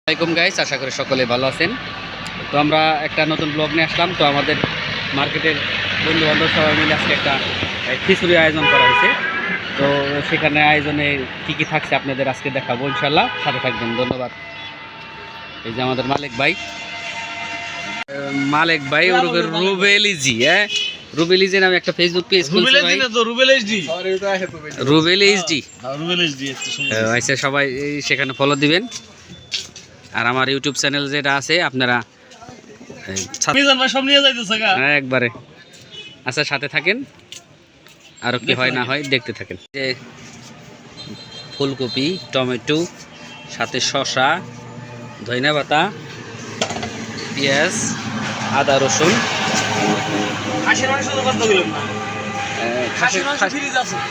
আসসালামাইকুম গাইস, আশা করি সকলে ভালো আছেন। তো আমরা একটা নতুন ব্লগ নিয়ে আসলাম। তো আমাদের মার্কেটের বন্ধু বান্ধব সবাই মিলে আজকে একটা খিচুড়ি আয়োজন করা হয়েছে। তো সেখানে আয়োজনে কি কি থাকছে আপনাদের আজকে দেখাবো, ইনশাল্লাহ সাথে থাকবেন। ধন্যবাদ। এই যে আমাদের মালিক ভাই ওরফে রুবেল ইজি। রুবেল ইজি নামে একটা ফেসবুক পেজ খুলছে ভাই, রুবেল এইচডি। আচ্ছা, সবাই সেখানে ফলো দিবেন। আর আমার ইউটিউব চ্যানেল যেটা আছে আপনারা একবারে আচ্ছা সাথে থাকেন, আরও কি হয় না হয় দেখতে থাকেন। যে ফুলকপি, টমেটো, সাথে শসা, ধনিয়া পাতা, পেঁয়াজ, আদা, রসুন।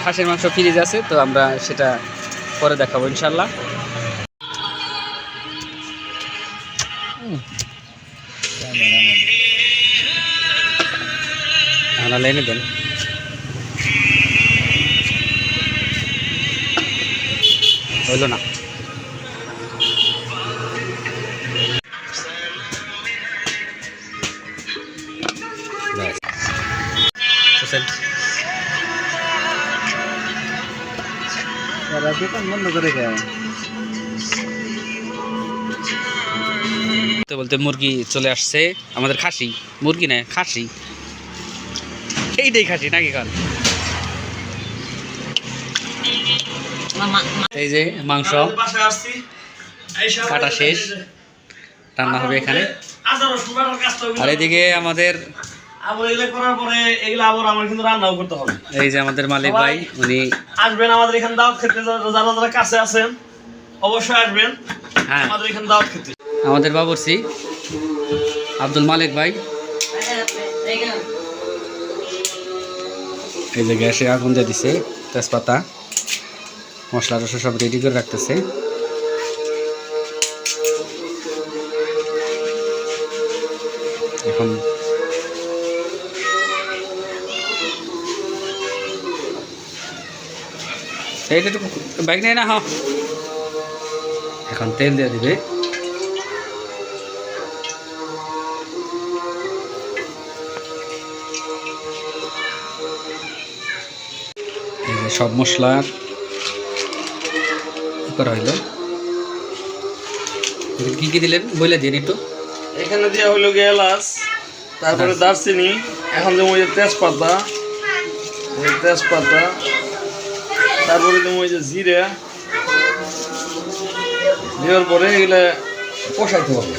খাসির মাংস ফ্রিজ আছে, তো আমরা সেটা পরে দেখাবো ইনশাল্লাহ। আমরা লেনে দেন। হইল না, বন্ধ করে বলতে মুরগি চলে আসছে আমাদের। খাসি মুরগি না, খাসি, এইটাই খাসি নাকি? খান এই যে মাংস কাটা শেষ, রান্না হবে এখানে। আর এইদিকে আমাদের এই যে আমাদের মালিক ভাই, উনি আসবেন আমাদের এখানে দাওয়াত খেতে। যারা যারা কাছে আছেন অবশ্যই আসবেন আমাদের এখানে দাওয়াত খেতে। আমাদের বাবুর্চি আব্দুল মালিক ভাই এই যে গ্যাসে আগুন দিয়ে দিছে, তেজপাতা, মশলা টসলা সব রেডি করে রাখতেছে। এখন এইটা একটু বাইক নেই না। হ্যাঁ, এখন তেল দিয়ে দিবে। সব মশলা করা হইল। কি কি দিলেন বলে দিন একটু। এখানে দেওয়া হইলো গিয়ে এলাচ, তারপরে দারচিনি, এখন দেবো ওই যে তেজপাতা, তারপরে দেবো ওই যে জিরা। দেওয়ার পরে এগুলো কষাইতে হবে।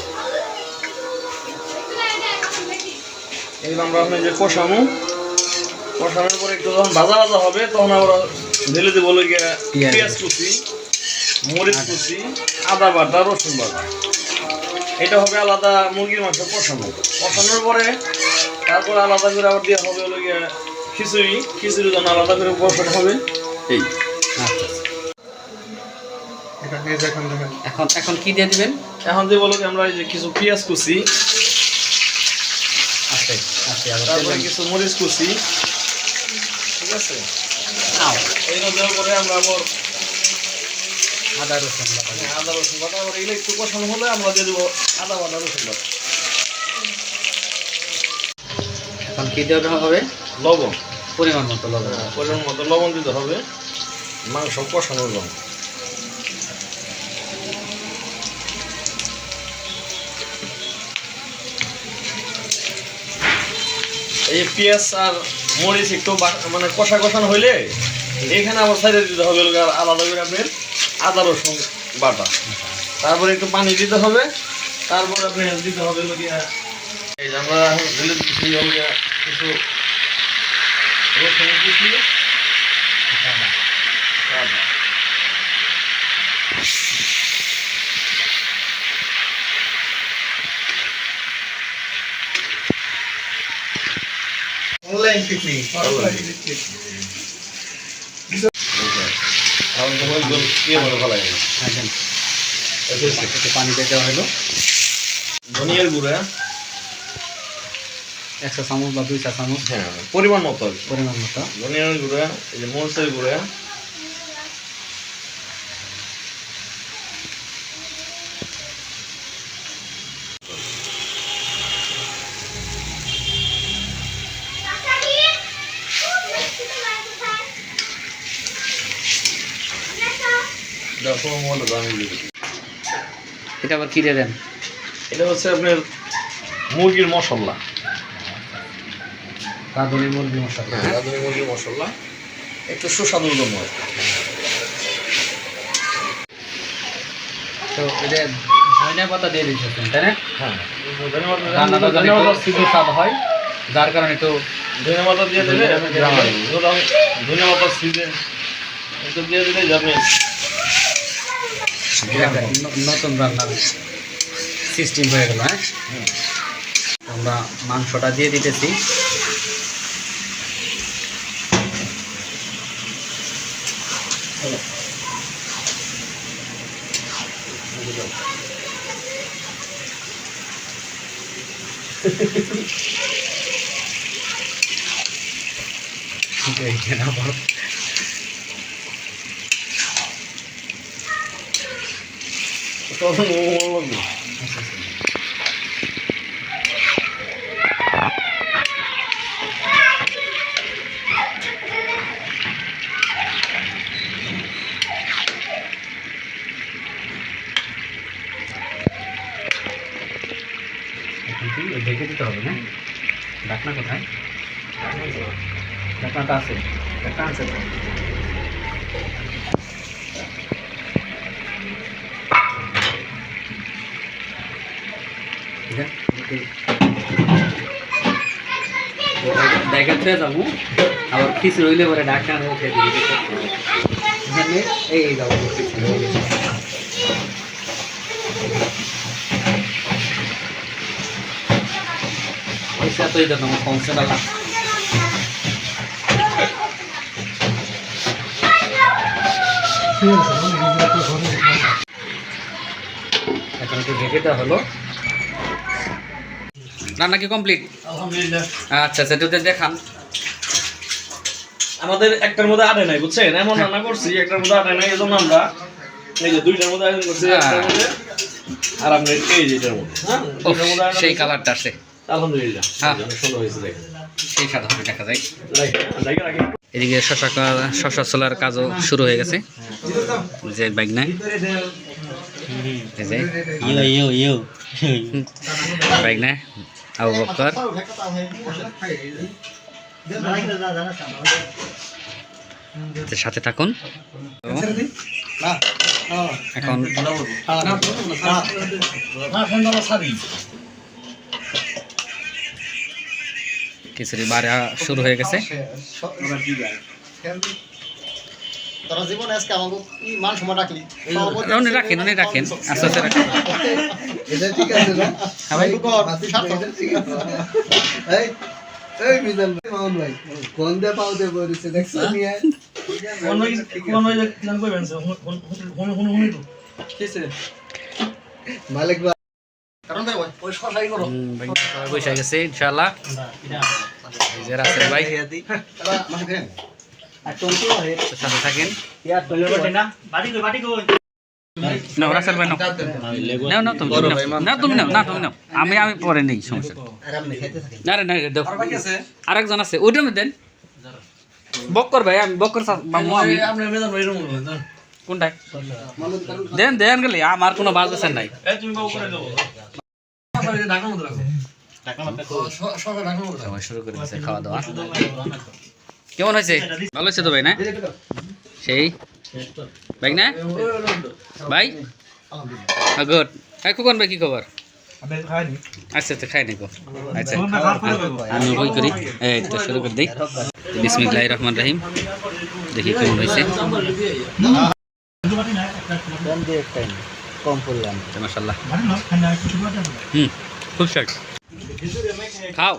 এগুলো আমরা আপনি যে কষানোর পরে একটু যখন ভাজা হবে তখন আমরা ঢেলে দেবো পেঁয়াজ কুচি, মরিচ কুচি, আদা বাটা, রসুন বাটা। এটা হবে আলাদা মুরগির মাংস কষানোর পরে। তারপর আলাদা করে আবার দেওয়া হবে হলো গিয়ে খিচুড়ি যখন আলাদা করে বসানো হবে। এই এখন কি দিয়ে দিবেন? এখন দিয়ে বলো আমরা এই যে কিছু পেঁয়াজ কুচি, তারপরে কিছু মরিচ কুচি, ঠিক আছে। এইগুলো দেওয়ার পরে আমরা আবার আদা রসুন বাটা আবার এগুলো একটু কষানো হলে আমরা দিয়ে দেবো আদা বাটা, রসুন বাটা। এখন কি দেওয়া হবে? লবণ, পরিমাণ মতো লবণ দিতে হবে। মাংস কষানোর জন্য এই পেঁয়াজ আর মরিচ একটু মানে কষানো হইলে এখানে আবার সাইডে দিতে হবে আলাদা করে আপনার আদা রসুন বাটা। তারপরে একটু পানি দিতে হবে। তারপরে আপনি দিতে হবে এই যে আমরা ঢেলে দিচ্ছি কিছু রসুন কুচি, অনলাইন পিকনিক পানি দেওয়া হলো। ধনিয়ার গুঁড়া 100 চামচ বা 2 চা চামচ, হ্যাঁ পরিমাণ মতো। ধনিয়ার গুঁড়া, এই যে মরিচের গুঁড়া, তোমার মোবাইলটা দাম দিয়ে দিই। এটা আবার কি দিয়ে দেন? এটা হচ্ছে আপনার মুরগির মশলা, রাঁধুনি মুরগি মশলা। রাঁধুনি মুরগির মশলা, একটু সুস্বাদুর জন্য। তো এটা ধনিয়া পাতা দিয়ে দিচ্ছেন তাই না? হ্যাঁ, রান্নাটা যেন একটু সুস্বাদ হয়, যার কারণে একটু ধনিয়া পাতা দিয়ে দিলে ধনিয়া পাতা সিজন একটু দিয়ে দিলে যাবে। নতুন রান্নার সিস্টেম হয়ে গেল। হ্যাঁ, আমরা মাংসটা দিয়ে দিতেছি। ঢেকে দিতে হবে না? ঢাকনা কোথায়? ঢাকনাটা আছে, ঢাকনা আছে তো। দেখে যাবো আবার খিচুড়ি হইলে পরে ঢাকনা উঠে দিই। এখানে এই যাবো এতই দেন আমার সমস্যাটা লাগ। এখন একটু ঢেকে দেওয়া হলো। রান্না কি কমপ্লিট? আলহামদুলিল্লাহ। আচ্ছা আচ্ছা, একটু দেখান। আমাদের একটার মধ্যে আটে নাই, বুঝছেন? এমন রান্না করছি একটার মধ্যে আটে নাই, এই জন্য আমরা এই যে দুইটার মধ্যে আয়োজন করছি, একটার মধ্যে আর আমরা এই যে এটার মধ্যে। হ্যাঁ, দুইটার মধ্যে আয়োজন সেই করছি। কালারটা আসে। আলহামদুলিল্লাহ, হ্যাঁ। অনেক সুন্দর হয়েছে দেখেন। সেই সাদা হবে দেখা যায়। রাখি। এদিকে শশা ছোলার কাজও শুরু হয়ে গেছে। যে বাইক নাই বাইক নাই আবু বকর সাথে থাকুন। এখন খিচুড়ি বাড়া শুরু হয়ে গেছে। উনি রাখেন আস্তে আস্তে রাখেন। বসে গেছে ইনশাল্লাহ। রাসেল ভাই সাথে থাকেন। নাও রাসেল ভাই, নাও নাও তুমি নাও, তুমি নাও না, তুমি নাও, আমি পরে নেই, সমস্যা না। রে না, আরেকজন আছে ওইটার মধ্যে দেন। বক্কর ভাই, আমি বক্কর কোনটায় দেন দেন গেলে আমার কোনো বাজ আছে নাই। সবাই শুরু করে দিচ্ছে খাওয়া দাওয়া। কেমন হয়েছে? ভালো হয়েছে তো ভাই না? সেই ভাই না ভাই গুড। হ্যাঁ খোকন ভাই কি খবর? আচ্ছা আচ্ছা খাই নাকো। আচ্ছা আমি বই করি, এই তো শুরু করে দিই। বিসমিল্লাহির রহমানির রহিম। দেখি কেমন হয়েছে। মাশাআল্লাহ, খুব স্বাদ। খাও,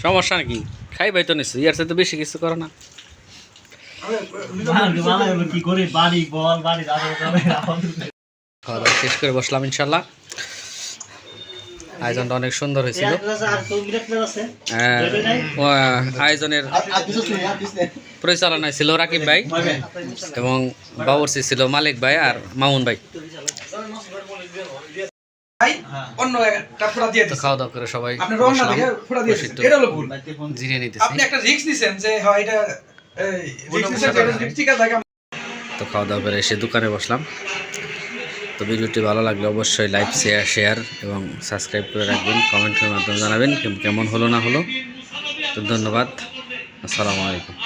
সমস্যা নাকি? খাই ভাই তো নিশ্চয়ই, ইয়ার সাথে বেশি কিছু করো না। খাওয়া দাওয়া শেষ করে বসলাম ইনশাল্লাহ। আয়োজনটা অনেক সুন্দর হয়েছিল। আয়োজনের পরিচালনায় ছিল রাকিব ভাই এবং বাবুর্চি ছিল মালিক ভাই আর মামুন ভাই। খাওয়া দাওয়া করে সবাই জিরিয়ে নিতেছি। তো খাওয়া দাওয়া করে এসে দোকানে বসলাম। তো ভিডিওটি ভালো লাগলে অবশ্যই লাইক শেয়ার এবং সাবস্ক্রাইব করে রাখবেন, কমেন্টের মাধ্যমে জানাবেন কেমন হলো না হলো। তো ধন্যবাদ, আসসালামু আলাইকুম।